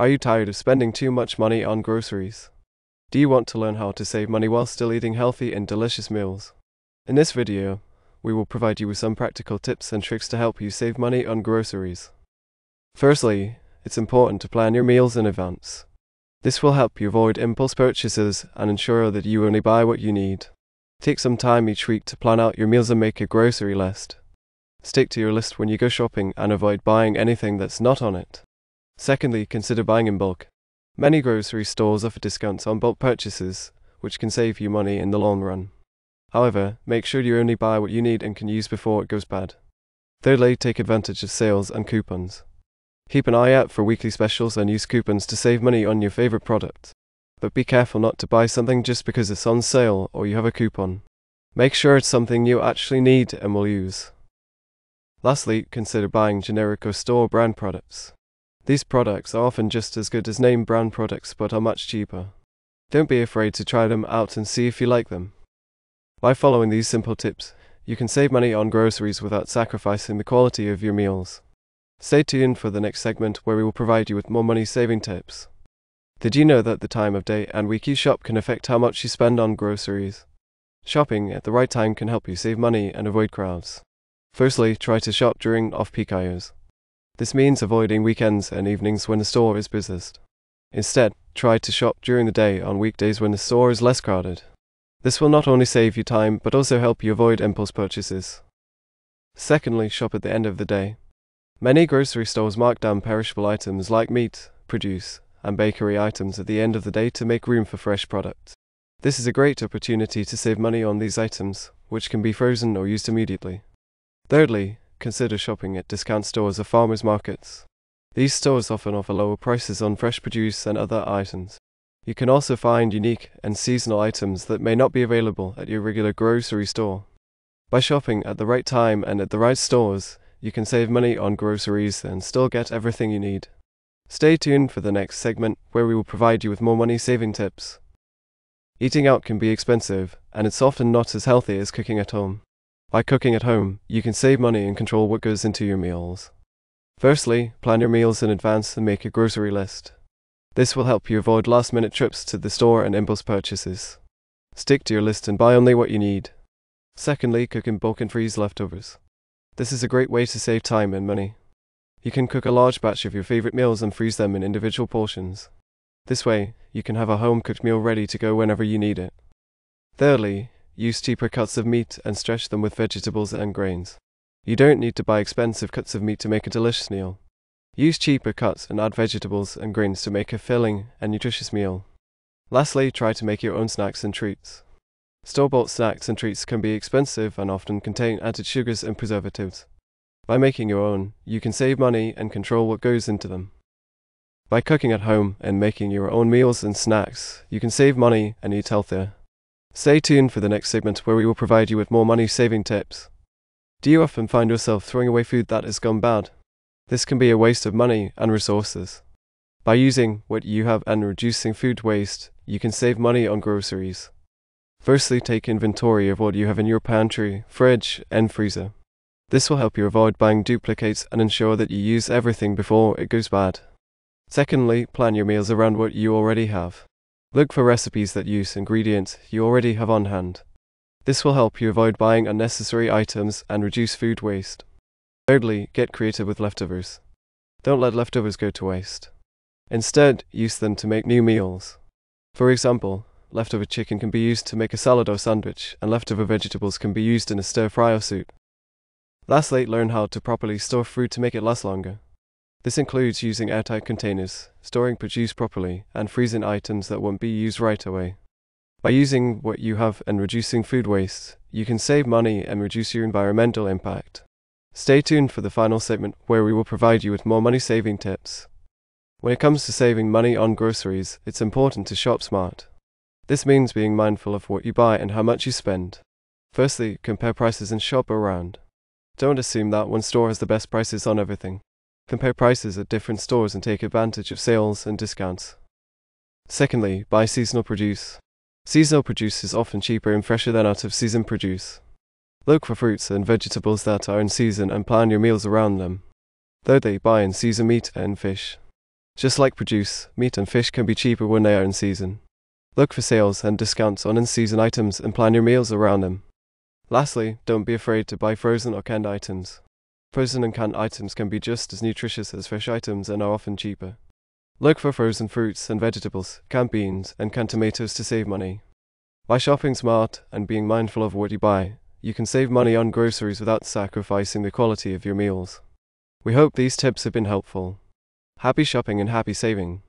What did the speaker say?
Are you tired of spending too much money on groceries? Do you want to learn how to save money while still eating healthy and delicious meals? In this video, we will provide you with some practical tips and tricks to help you save money on groceries. Firstly, it's important to plan your meals in advance. This will help you avoid impulse purchases and ensure that you only buy what you need. Take some time each week to plan out your meals and make a grocery list. Stick to your list when you go shopping and avoid buying anything that's not on it. Secondly, consider buying in bulk. Many grocery stores offer discounts on bulk purchases, which can save you money in the long run. However, make sure you only buy what you need and can use before it goes bad. Thirdly, take advantage of sales and coupons. Keep an eye out for weekly specials and use coupons to save money on your favorite product. But be careful not to buy something just because it's on sale or you have a coupon. Make sure it's something you actually need and will use. Lastly, consider buying generic or store brand products. These products are often just as good as name brand products but are much cheaper. Don't be afraid to try them out and see if you like them. By following these simple tips, you can save money on groceries without sacrificing the quality of your meals. Stay tuned for the next segment where we will provide you with more money-saving tips. Did you know that the time of day and week you shop can affect how much you spend on groceries? Shopping at the right time can help you save money and avoid crowds. Firstly, try to shop during off-peak hours. This means avoiding weekends and evenings when the store is busiest. Instead, try to shop during the day on weekdays when the store is less crowded. This will not only save you time but also help you avoid impulse purchases. Secondly, shop at the end of the day. Many grocery stores mark down perishable items like meat, produce, and bakery items at the end of the day to make room for fresh products. This is a great opportunity to save money on these items, which can be frozen or used immediately. Thirdly, consider shopping at discount stores or farmers markets. These stores often offer lower prices on fresh produce and other items. You can also find unique and seasonal items that may not be available at your regular grocery store. By shopping at the right time and at the right stores, you can save money on groceries and still get everything you need. Stay tuned for the next segment where we will provide you with more money-saving tips. Eating out can be expensive, and it's often not as healthy as cooking at home. By cooking at home, you can save money and control what goes into your meals. Firstly, plan your meals in advance and make a grocery list. This will help you avoid last-minute trips to the store and impulse purchases. Stick to your list and buy only what you need. Secondly, cook in bulk and freeze leftovers. This is a great way to save time and money. You can cook a large batch of your favorite meals and freeze them in individual portions. This way, you can have a home-cooked meal ready to go whenever you need it. Thirdly, use cheaper cuts of meat and stretch them with vegetables and grains. You don't need to buy expensive cuts of meat to make a delicious meal. Use cheaper cuts and add vegetables and grains to make a filling and nutritious meal. Lastly, try to make your own snacks and treats. Store-bought snacks and treats can be expensive and often contain added sugars and preservatives. By making your own, you can save money and control what goes into them. By cooking at home and making your own meals and snacks, you can save money and eat healthier. Stay tuned for the next segment where we will provide you with more money-saving tips. Do you often find yourself throwing away food that has gone bad? This can be a waste of money and resources. By using what you have and reducing food waste, you can save money on groceries. Firstly, take inventory of what you have in your pantry, fridge, and freezer. This will help you avoid buying duplicates and ensure that you use everything before it goes bad. Secondly, plan your meals around what you already have. Look for recipes that use ingredients you already have on hand. This will help you avoid buying unnecessary items and reduce food waste. Thirdly, get creative with leftovers. Don't let leftovers go to waste. Instead, use them to make new meals. For example, leftover chicken can be used to make a salad or sandwich, and leftover vegetables can be used in a stir-fry or soup. Lastly, learn how to properly store fruit to make it last longer. This includes using airtight containers, storing produce properly, and freezing items that won't be used right away. By using what you have and reducing food waste, you can save money and reduce your environmental impact. Stay tuned for the final segment where we will provide you with more money-saving tips. When it comes to saving money on groceries, it's important to shop smart. This means being mindful of what you buy and how much you spend. Firstly, compare prices and shop around. Don't assume that one store has the best prices on everything. Compare prices at different stores and take advantage of sales and discounts. Secondly, buy seasonal produce. Seasonal produce is often cheaper and fresher than out-of-season produce. Look for fruits and vegetables that are in season and plan your meals around them. Thirdly, buy in season meat and fish. Just like produce, meat and fish can be cheaper when they are in season. Look for sales and discounts on in-season items and plan your meals around them. Lastly, don't be afraid to buy frozen or canned items. Frozen and canned items can be just as nutritious as fresh items and are often cheaper. Look for frozen fruits and vegetables, canned beans, and canned tomatoes to save money. By shopping smart and being mindful of what you buy, you can save money on groceries without sacrificing the quality of your meals. We hope these tips have been helpful. Happy shopping and happy saving!